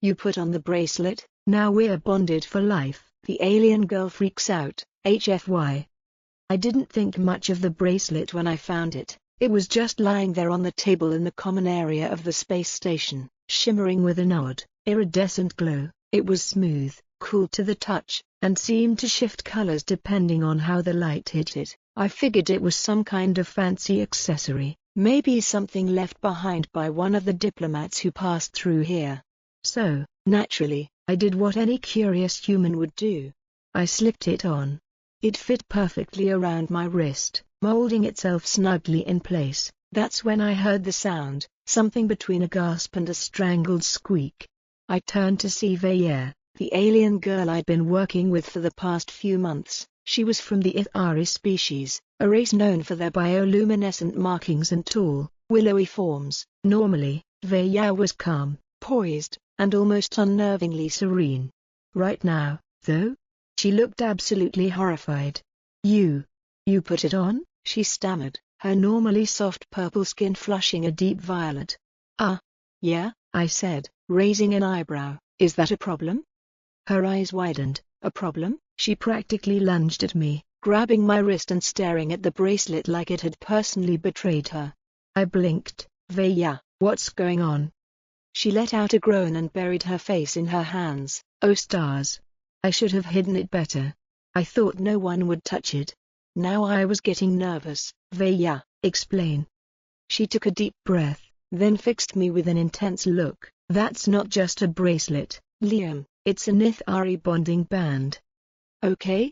You put on the bracelet, now we're bonded for life. The alien girl freaks out, HFY. I didn't think much of the bracelet when I found it. It was just lying there on the table in the common area of the space station, shimmering with an odd, iridescent glow. It was smooth, cool to the touch, and seemed to shift colors depending on how the light hit it. I figured it was some kind of fancy accessory, maybe something left behind by one of the diplomats who passed through here. So, naturally, I did what any curious human would do. I slipped it on. It fit perfectly around my wrist, molding itself snugly in place. That's when I heard the sound, something between a gasp and a strangled squeak. I turned to see Veya, the alien girl I'd been working with for the past few months. She was from the Ithari species, a race known for their bioluminescent markings and tall, willowy forms. Normally, Veya was calm, poised, and almost unnervingly serene. Right now, though, she looked absolutely horrified. You put it on?" she stammered, her normally soft purple skin flushing a deep violet. Yeah," I said, raising an eyebrow. "Is that a problem?" Her eyes widened. "A problem?" She practically lunged at me, grabbing my wrist and staring at the bracelet like it had personally betrayed her. I blinked. "Veya, what's going on?" She let out a groan and buried her face in her hands. Oh stars! I should have hidden it better. I thought no one would touch it. Now I was getting nervous. "Veya, explain." She took a deep breath, then fixed me with an intense look. "That's not just a bracelet, Liam, it's an Ithari bonding band." "Okay?"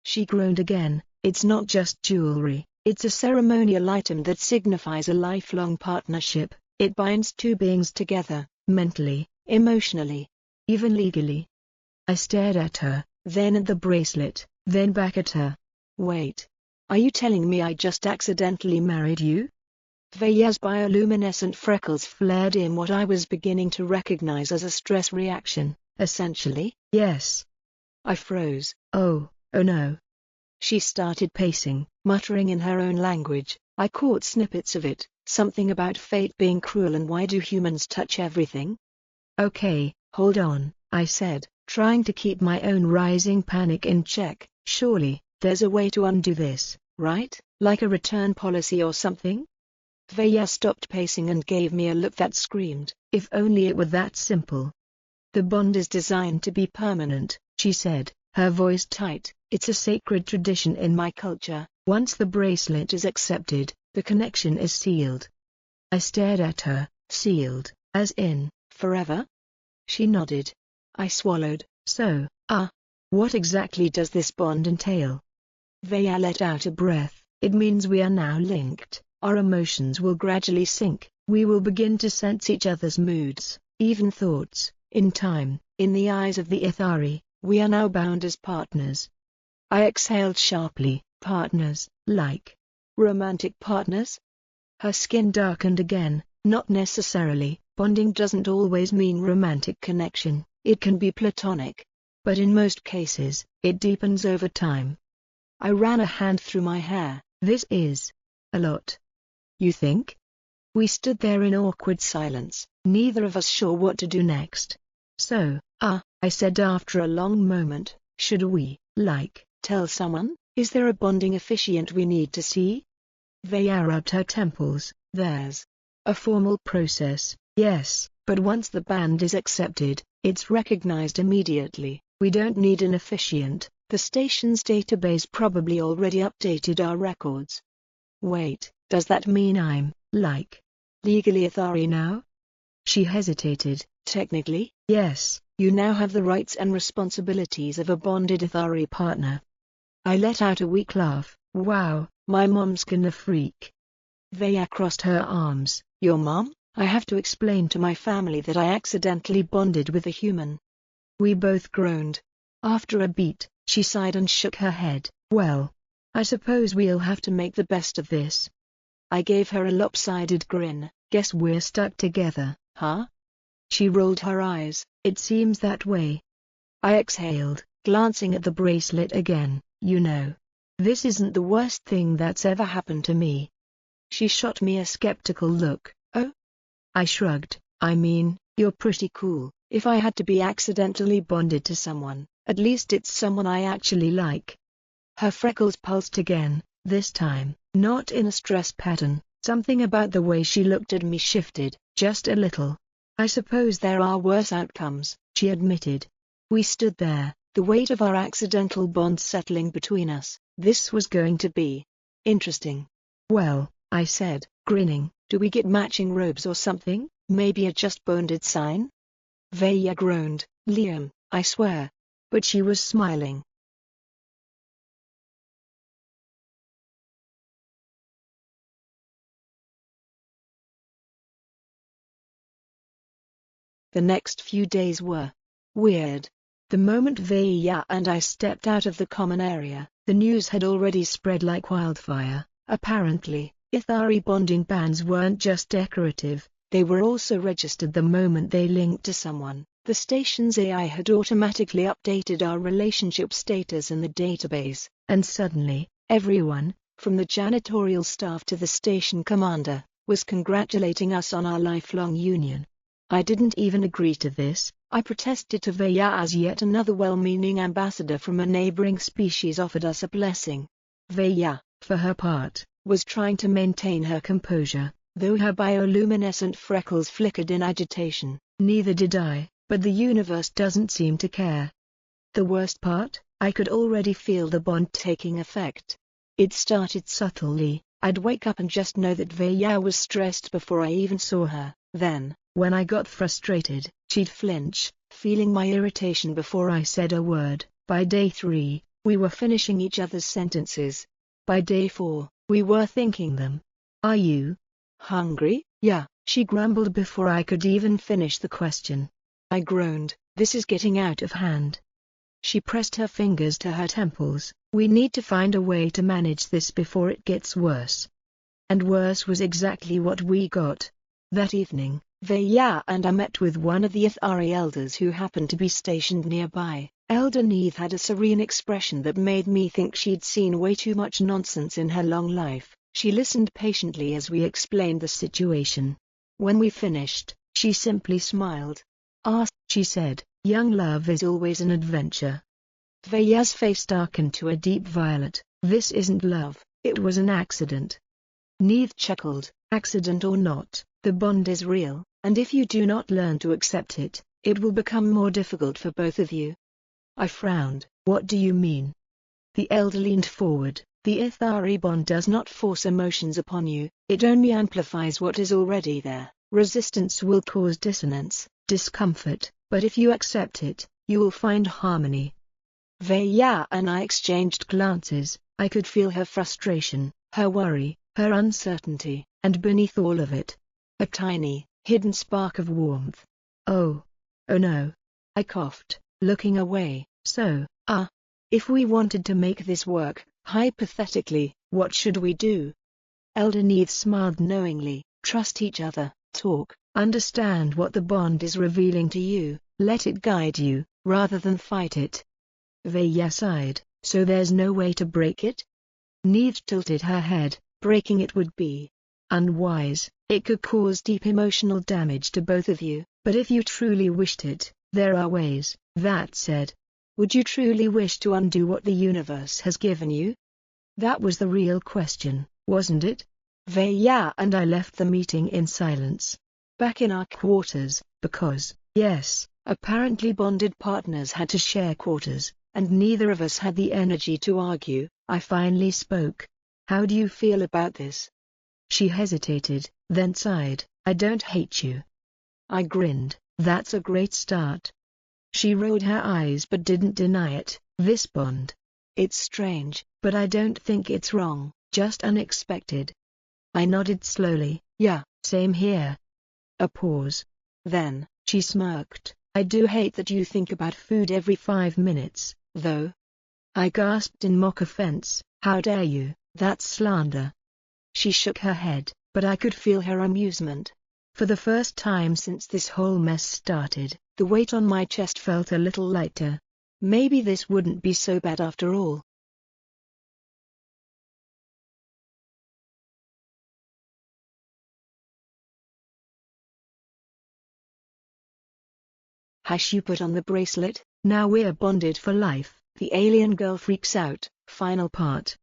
She groaned again. "It's not just jewelry, it's a ceremonial item that signifies a lifelong partnership. It binds two beings together, mentally, emotionally, even legally." I stared at her, then at the bracelet, then back at her. "Wait. Are you telling me I just accidentally married you?" Veya's bioluminescent freckles flared in what I was beginning to recognize as a stress reaction. "Essentially, yes." I froze. Oh no." She started pacing, muttering in her own language. I caught snippets of it, something about fate being cruel and why do humans touch everything? "Okay, hold on," I said, trying to keep my own rising panic in check. "Surely, there's a way to undo this, right? Like a return policy or something?" Veya stopped pacing and gave me a look that screamed, "If only it were that simple." "The bond is designed to be permanent," she said, her voice tight. "It's a sacred tradition in my culture. Once the bracelet is accepted, the connection is sealed." I stared at her. "Sealed, as in, forever?" She nodded. I swallowed. "So, what exactly does this bond entail?" Veya let out a breath. "It means we are now linked. Our emotions will gradually sync. We will begin to sense each other's moods, even thoughts. In time, in the eyes of the Ithari, we are now bound as partners." I exhaled sharply. "Partners, like romantic partners?" Her skin darkened again. "Not necessarily. Bonding doesn't always mean romantic connection. It can be platonic. But in most cases, it deepens over time." I ran a hand through my hair. "This is a lot." "You think?" We stood there in awkward silence, neither of us sure what to do next. "So, I said after a long moment, "should we, tell someone? Is there a bonding officiant we need to see?" Veya rubbed her temples. "There's a formal process, yes, but once the band is accepted, it's recognized immediately. We don't need an officiant. The station's database probably already updated our records." "Wait, does that mean I'm, legally Ithari now?" She hesitated. "Technically, yes, you now have the rights and responsibilities of a bonded Ithari partner." I let out a weak laugh. "Wow, my mom's gonna freak." Veya crossed her arms. "Your mom? I have to explain to my family that I accidentally bonded with a human." We both groaned. After a beat, she sighed and shook her head. "Well, I suppose we'll have to make the best of this." I gave her a lopsided grin. "Guess we're stuck together, huh?" She rolled her eyes. "It seems that way." I exhaled, glancing at the bracelet again. "You know, this isn't the worst thing that's ever happened to me." She shot me a skeptical look. "Oh?" I shrugged. "I mean, you're pretty cool, If I had to be accidentally bonded to someone, at least it's someone I actually like. Her freckles pulsed again, this time, not in a stress pattern. Something about the way she looked at me shifted, just a little. I suppose there are worse outcomes, she admitted. We stood there, the weight of our accidental bond settling between us. This was going to be interesting. Well, I said, grinning, do we get matching robes or something? Maybe a just bonded sign? Veya groaned, Liam, I swear. But she was smiling. The next few days were weird. The moment Veya and I stepped out of the common area, the news had already spread like wildfire. Apparently, Ithari bonding bands weren't just decorative, they were also registered the moment they linked to someone. The station's AI had automatically updated our relationship status in the database, and suddenly, everyone, from the janitorial staff to the station commander, was congratulating us on our lifelong union. I didn't even agree to this. I protested to Veya as yet another well-meaning ambassador from a neighboring species offered us a blessing. Veya, for her part, was trying to maintain her composure, though her bioluminescent freckles flickered in agitation. Neither did I, but the universe doesn't seem to care. The worst part, I could already feel the bond taking effect. It started subtly. I'd wake up and just know that Veya was stressed before I even saw her. Then, when I got frustrated, she'd flinch, feeling my irritation before I said a word. By day 3, we were finishing each other's sentences. By day 4, we were thinking them. Are you hungry? Yeah, she grumbled before I could even finish the question. I groaned, this is getting out of hand. She pressed her fingers to her temples. We need to find a way to manage this before it gets worse. And worse was exactly what we got. That evening, Veya and I met with one of the Ithari elders who happened to be stationed nearby. Elder Neith had a serene expression that made me think she'd seen way too much nonsense in her long life. She listened patiently as we explained the situation. When we finished, she simply smiled. Ah, she said, young love is always an adventure. Veya's face darkened to a deep violet. This isn't love, it was an accident. Neith chuckled, accident or not, the bond is real, and if you do not learn to accept it, it will become more difficult for both of you. I frowned. What do you mean? The elder leaned forward. The Ithari bond does not force emotions upon you, it only amplifies what is already there. Resistance will cause dissonance, discomfort, but if you accept it, you will find harmony. Veya and I exchanged glances. I could feel her frustration, her worry, her uncertainty, and beneath all of it, a tiny, hidden spark of warmth. Oh no. I coughed, looking away. So, if we wanted to make this work, hypothetically, what should we do? Elder Neith smiled knowingly. Trust each other, talk, understand what the bond is revealing to you, let it guide you, rather than fight it. Veya sighed, so there's no way to break it? Neith tilted her head. Breaking it would be unwise, it could cause deep emotional damage to both of you, but if you truly wished it, there are ways. That said, would you truly wish to undo what the universe has given you? That was the real question, wasn't it? Veya and I left the meeting in silence. Back in our quarters, because, yes, apparently bonded partners had to share quarters, and neither of us had the energy to argue, I finally spoke. How do you feel about this? She hesitated, then sighed. I don't hate you. I grinned. That's a great start. She rolled her eyes but didn't deny it. This bond. It's strange, but I don't think it's wrong, just unexpected. I nodded slowly. Yeah, same here. A pause. Then, she smirked. I do hate that you think about food every 5 minutes, though. I gasped in mock offense. How dare you? That's slander. She shook her head, but I could feel her amusement. For the first time since this whole mess started, the weight on my chest felt a little lighter. Maybe this wouldn't be so bad after all. You put on the bracelet, now we're bonded for life. The alien girl freaks out. Final part.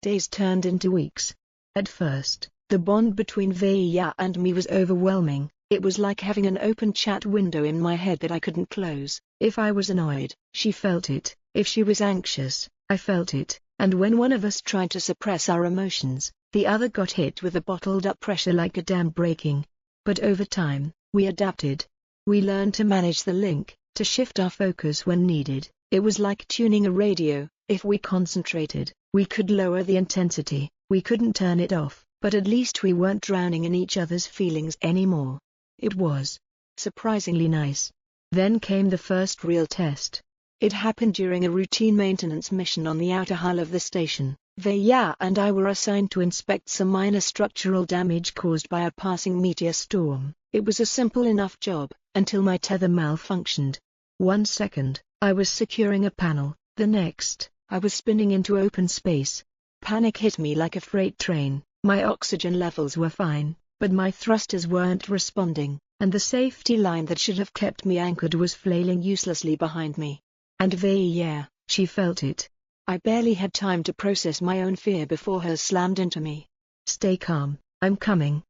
Days turned into weeks. At first, the bond between Veya and me was overwhelming. It was like having an open chat window in my head that I couldn't close. If I was annoyed, she felt it. If she was anxious, I felt it. And when one of us tried to suppress our emotions, the other got hit with a bottled-up pressure like a dam breaking. But over time, we adapted. We learned to manage the link, to shift our focus when needed. It was like tuning a radio. If we concentrated, we could lower the intensity. We couldn't turn it off, but at least we weren't drowning in each other's feelings anymore. It was surprisingly nice. Then came the first real test. It happened during a routine maintenance mission on the outer hull of the station. Veya and I were assigned to inspect some minor structural damage caused by a passing meteor storm. It was a simple enough job, until my tether malfunctioned. 1 second, I was securing a panel, the next, I was spinning into open space. Panic hit me like a freight train. My oxygen levels were fine, but my thrusters weren't responding, and the safety line that should have kept me anchored was flailing uselessly behind me. And Veya, she felt it. I barely had time to process my own fear before hers slammed into me. "Stay calm, I'm coming."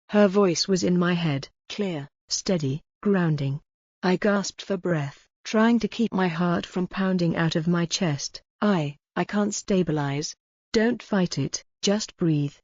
Her voice was in my head, clear, steady, grounding. I gasped for breath, trying to keep my heart from pounding out of my chest. I can't stabilize. "Don't fight it, just breathe."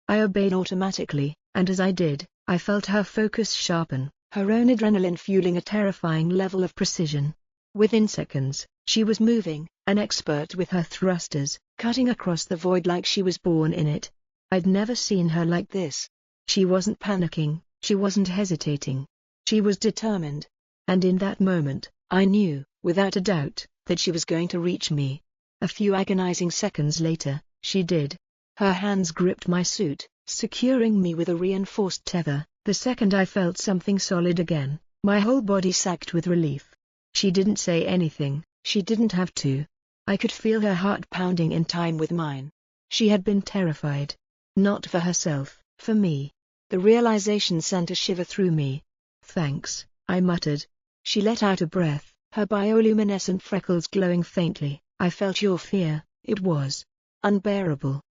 I obeyed automatically, and as I did, I felt her focus sharpen, her own adrenaline fueling a terrifying level of precision. Within seconds, she was moving, an expert with her thrusters, cutting across the void like she was born in it. I'd never seen her like this. She wasn't panicking, she wasn't hesitating. She was determined. And in that moment, I knew, without a doubt, that she was going to reach me. A few agonizing seconds later, she did. Her hands gripped my suit, securing me with a reinforced tether. The second I felt something solid again, my whole body sagged with relief. She didn't say anything, she didn't have to. I could feel her heart pounding in time with mine. She had been terrified. Not for herself, for me. The realization sent a shiver through me. "Thanks," I muttered. She let out a breath, her bioluminescent freckles glowing faintly. "I felt your fear, it was unbearable."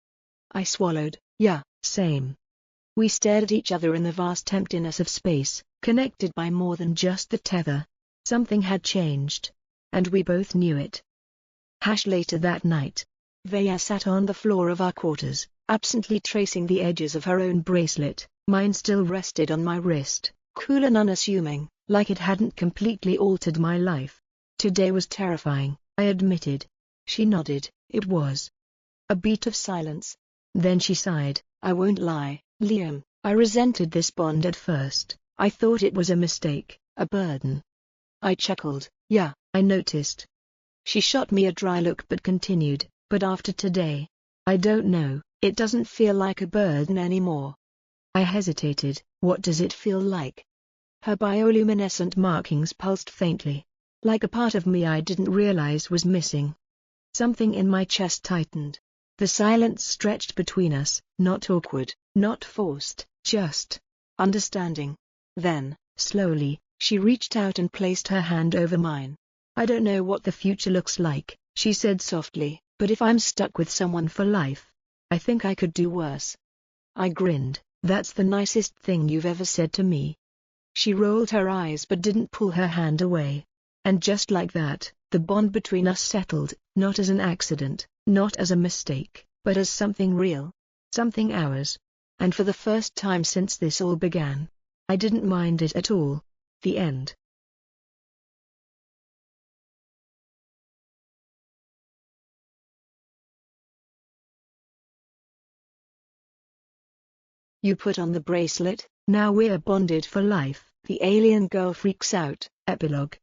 I swallowed. "Yeah, same." We stared at each other in the vast emptiness of space, connected by more than just the tether. Something had changed. And we both knew it. Later that night, Veya sat on the floor of our quarters, absently tracing the edges of her own bracelet. Mine still rested on my wrist, cool and unassuming, like it hadn't completely altered my life. Today was terrifying, I admitted. She nodded. It was. A beat of silence. Then she sighed. "I won't lie, Liam, I resented this bond at first. I thought it was a mistake, a burden." I chuckled. "Yeah, I noticed." She shot me a dry look but continued. "But after today, I don't know, it doesn't feel like a burden anymore." I hesitated. "What does it feel like?" Her bioluminescent markings pulsed faintly. Like a part of me I didn't realize was missing. Something in my chest tightened. The silence stretched between us, not awkward, not forced, just understanding. Then, slowly, she reached out and placed her hand over mine. "I don't know what the future looks like," she said softly, "but if I'm stuck with someone for life, I think I could do worse." I grinned. "That's the nicest thing you've ever said to me." She rolled her eyes but didn't pull her hand away. And just like that, the bond between us settled, not as an accident, not as a mistake, but as something real. Something ours. And for the first time since this all began, I didn't mind it at all. The end. You put on the bracelet, now we're bonded for life. The alien girl freaks out. Epilogue.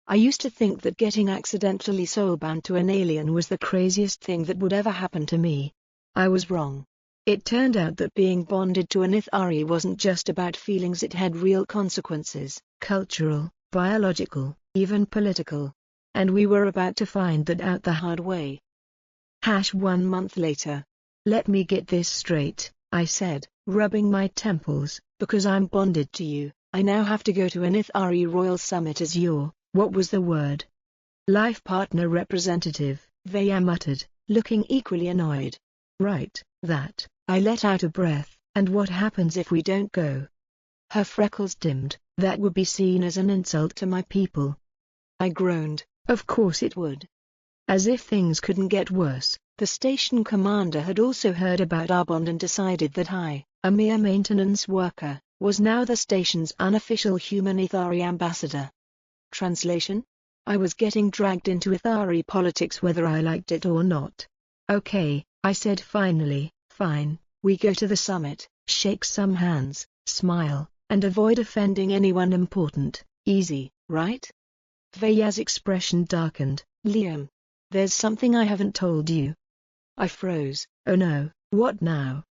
I used to think that getting accidentally soulbound to an alien was the craziest thing that would ever happen to me. I was wrong. It turned out that being bonded to an Ithari wasn't just about feelings, it had real consequences, cultural, biological, even political. And we were about to find that out the hard way. 1 month later. "Let me get this straight," I said, rubbing my temples, "because I'm bonded to you, I now have to go to an Ithari royal summit as your, what was the word? Life partner representative, Veya muttered, looking equally annoyed. Right, that, I let out a breath, and what happens if we don't go? Her freckles dimmed, that would be seen as an insult to my people. I groaned, of course it would. As if things couldn't get worse, the station commander had also heard about our bond and decided that I, a mere maintenance worker, was now the station's unofficial human Ithari ambassador. Translation? I was getting dragged into Ithari politics whether I liked it or not. Okay, I said finally, fine, we go to the summit, shake some hands, smile, and avoid offending anyone important, easy, right? Veya's expression darkened. Liam, there's something I haven't told you. I froze. Oh no, what now?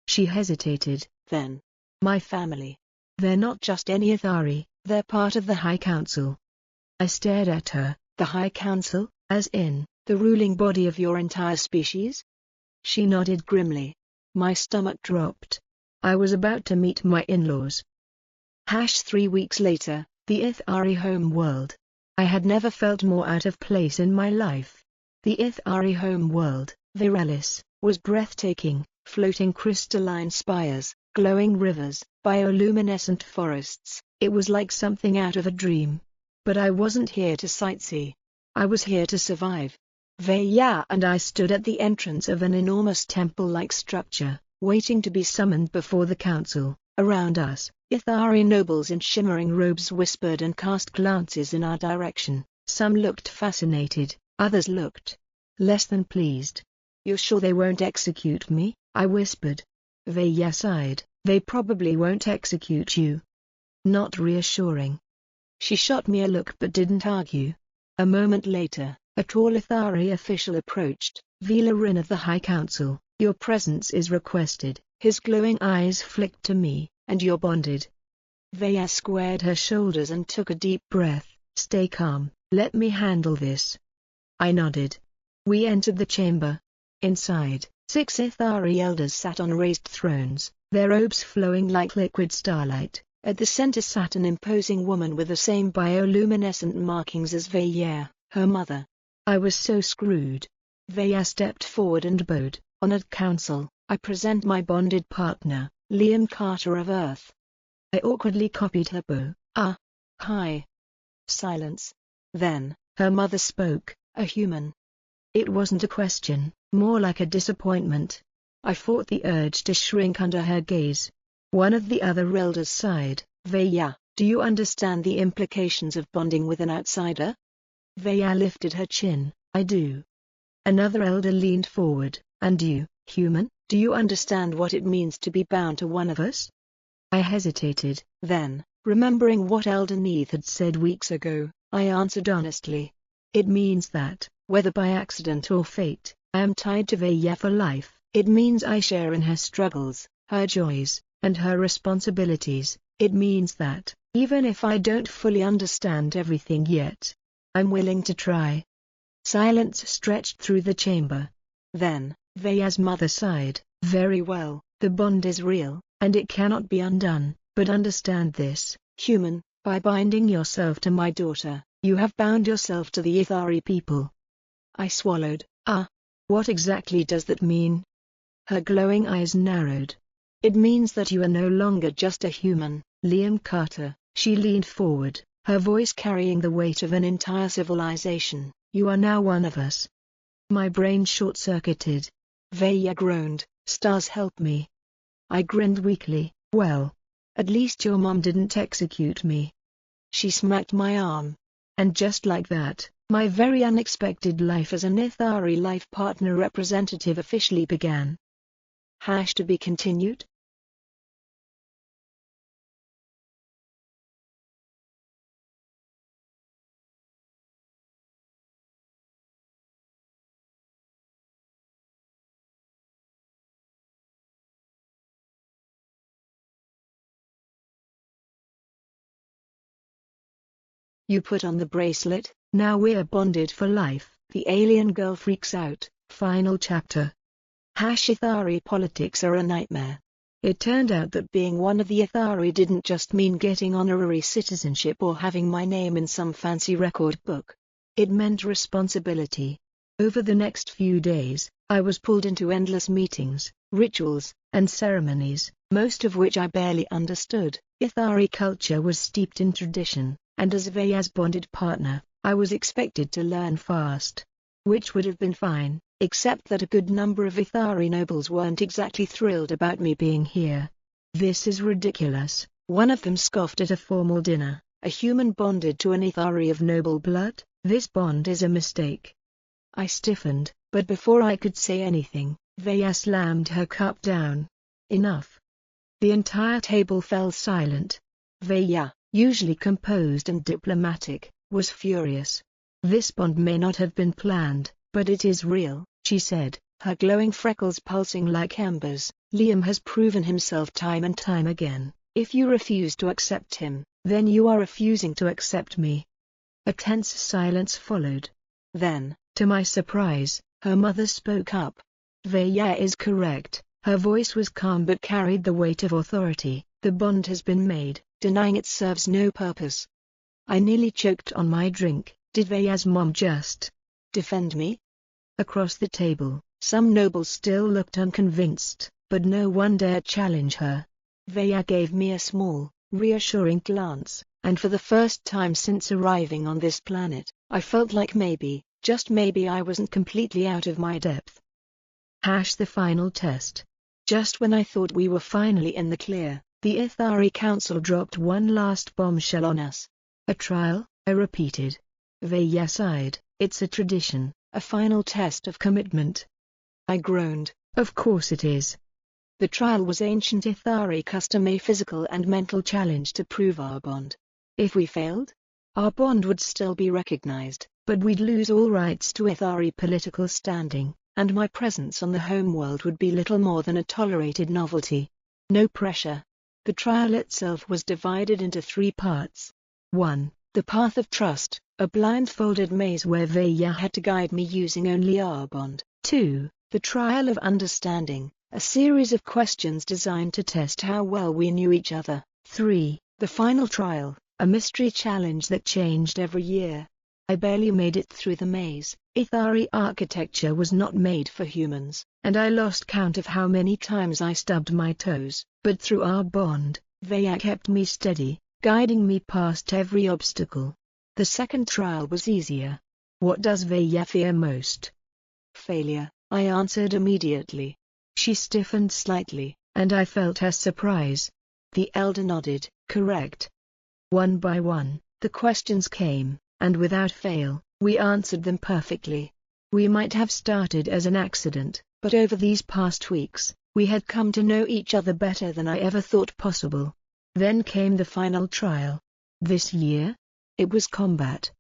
She hesitated, then. My family. They're not just any Ithari, they're part of the High Council. I stared at her. The High Council, as in, the ruling body of your entire species? She nodded grimly. My stomach dropped. I was about to meet my in-laws. 3 weeks later, the Ithari home world. I had never felt more out of place in my life. The Ithari home world, Viralis, was breathtaking, floating crystalline spires, glowing rivers, bioluminescent forests. It was like something out of a dream. But I wasn't here to sightsee. I was here to survive. Veya and I stood at the entrance of an enormous temple-like structure, waiting to be summoned before the council. Around us, Ithari nobles in shimmering robes whispered and cast glances in our direction. Some looked fascinated, others looked less than pleased. You're sure they won't execute me? I whispered. Veya sighed. They probably won't execute you. Not reassuring. She shot me a look but didn't argue. A moment later, a tall Ithari official approached. Vilarin of the High Council, your presence is requested. His glowing eyes flicked to me, and you're bonded. Veya squared her shoulders and took a deep breath. Stay calm, let me handle this. I nodded. We entered the chamber. Inside, 6 Ithari elders sat on raised thrones, their robes flowing like liquid starlight. At the center sat an imposing woman with the same bioluminescent markings as Veya, her mother. I was so screwed. Veya stepped forward and bowed. Honored council, I present my bonded partner, Liam Carter of Earth. I awkwardly copied her bow. Hi. Silence. Then, her mother spoke, a human. It wasn't a question, more like a disappointment. I fought the urge to shrink under her gaze. One of the other elders sighed. Veya, do you understand the implications of bonding with an outsider? Veya lifted her chin. I do. Another elder leaned forward. And you, human, do you understand what it means to be bound to one of us? I hesitated. Then, remembering what Elder Neith had said weeks ago, I answered honestly. It means that, whether by accident or fate, I am tied to Veya for life. It means I share in her struggles, her joys, and her responsibilities. It means that, even if I don't fully understand everything yet, I'm willing to try. Silence stretched through the chamber. Then, Veya's mother sighed. Very well, the bond is real, and it cannot be undone, but understand this, human, by binding yourself to my daughter, you have bound yourself to the Ithari people. I swallowed. What exactly does that mean? Her glowing eyes narrowed. It means that you are no longer just a human, Liam Carter. She leaned forward, her voice carrying the weight of an entire civilization. You are now one of us. My brain short-circuited. Veya groaned, stars help me. I grinned weakly. Well, at least your mom didn't execute me. She smacked my arm. And just like that, my very unexpected life as an Ithari life partner representative officially began. To be continued? You put on the bracelet, now we're bonded for life. The alien girl freaks out. Final chapter. Ithari politics are a nightmare. It turned out that being one of the Ithari didn't just mean getting honorary citizenship or having my name in some fancy record book. It meant responsibility. Over the next few days, I was pulled into endless meetings, rituals, and ceremonies, most of which I barely understood. Ithari culture was steeped in tradition, and as Vaya's bonded partner, I was expected to learn fast. Which would have been fine, except that a good number of Ithari nobles weren't exactly thrilled about me being here. "This is ridiculous," one of them scoffed at a formal dinner. "A human bonded to an Ithari of noble blood? This bond is a mistake." I stiffened, but before I could say anything, Vaya slammed her cup down. "Enough." The entire table fell silent. Vaya, usually composed and diplomatic, was furious. "This bond may not have been planned, but it is real," she said, her glowing freckles pulsing like embers. "Liam has proven himself time and time again. If you refuse to accept him, then you are refusing to accept me." A tense silence followed. Then, to my surprise, her mother spoke up. "Vaya is correct." Her voice was calm but carried the weight of authority. "The bond has been made, denying it serves no purpose." I nearly choked on my drink. Did Vaya's mom just defend me? Across the table, some nobles still looked unconvinced, but no one dared challenge her. Vaya gave me a small, reassuring glance, and for the first time since arriving on this planet, I felt like maybe, just maybe I wasn't completely out of my depth. The final test. Just when I thought we were finally in the clear, the Ithari Council dropped one last bombshell on us. "A trial?" I repeated. Vaya sighed. "It's a tradition, a final test of commitment." I groaned. "Of course it is." The trial was ancient Ithari custom, a physical and mental challenge to prove our bond. If we failed, our bond would still be recognized, but we'd lose all rights to Ithari political standing, and my presence on the homeworld would be little more than a tolerated novelty. No pressure. The trial itself was divided into 3 parts. 1. The path of trust, a blindfolded maze where Vaya had to guide me using only our bond. 2. The trial of understanding, a series of questions designed to test how well we knew each other. 3. The final trial, a mystery challenge that changed every year. I barely made it through the maze. Ithari architecture was not made for humans, and I lost count of how many times I stubbed my toes, but through our bond, Vaya kept me steady, guiding me past every obstacle. The second trial was easier. "What does Vaya fear most?" "Failure," I answered immediately. She stiffened slightly, and I felt her surprise. The elder nodded. "Correct." One by one, the questions came, and without fail, we answered them perfectly. We might have started as an accident, but over these past weeks, we had come to know each other better than I ever thought possible. Then came the final trial. This year? It was combat.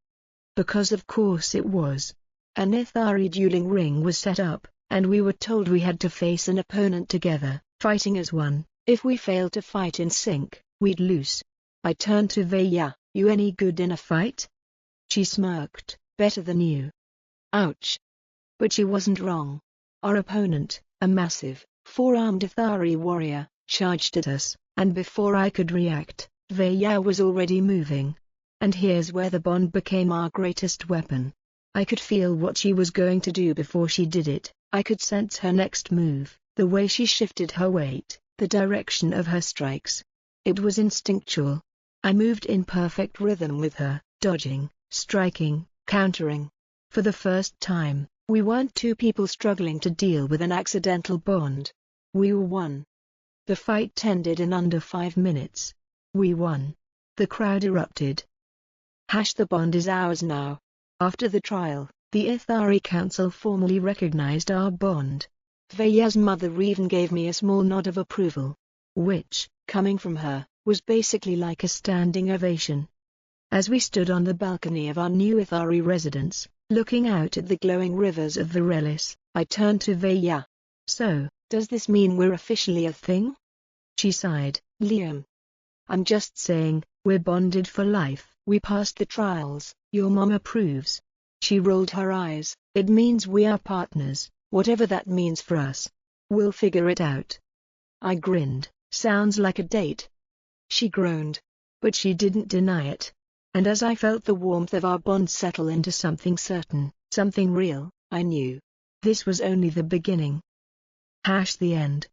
Because of course it was. An Ithari dueling ring was set up, and we were told we had to face an opponent together, fighting as one. If we failed to fight in sync, we'd lose. I turned to Vaya. "You any good in a fight?" She smirked. "Better than you." Ouch. But she wasn't wrong. Our opponent, a massive, 4-armed Ithari warrior, charged at us, and before I could react, Vaya was already moving. And here's where the bond became our greatest weapon. I could feel what she was going to do before she did it. I could sense her next move, the way she shifted her weight, the direction of her strikes. It was instinctual. I moved in perfect rhythm with her, dodging, striking, countering. For the first time, we weren't two people struggling to deal with an accidental bond. We were one. The fight ended in under 5 minutes. We won. The crowd erupted. The bond is ours now. After the trial, the Ithari Council formally recognized our bond. Vaya's mother even gave me a small nod of approval, which, coming from her, was basically like a standing ovation. As we stood on the balcony of our new Ithari residence, looking out at the glowing rivers of Virelis, I turned to Vaya. "So, does this mean we're officially a thing?" She sighed. "Liam, I'm just saying, we're bonded for life. We passed the trials, your mom approves." She rolled her eyes. "It means we are partners, whatever that means for us. We'll figure it out." I grinned. Sounds like a date. She groaned. But she didn't deny it. And as I felt the warmth of our bond settle into something certain, something real, I knew this was only the beginning. The end.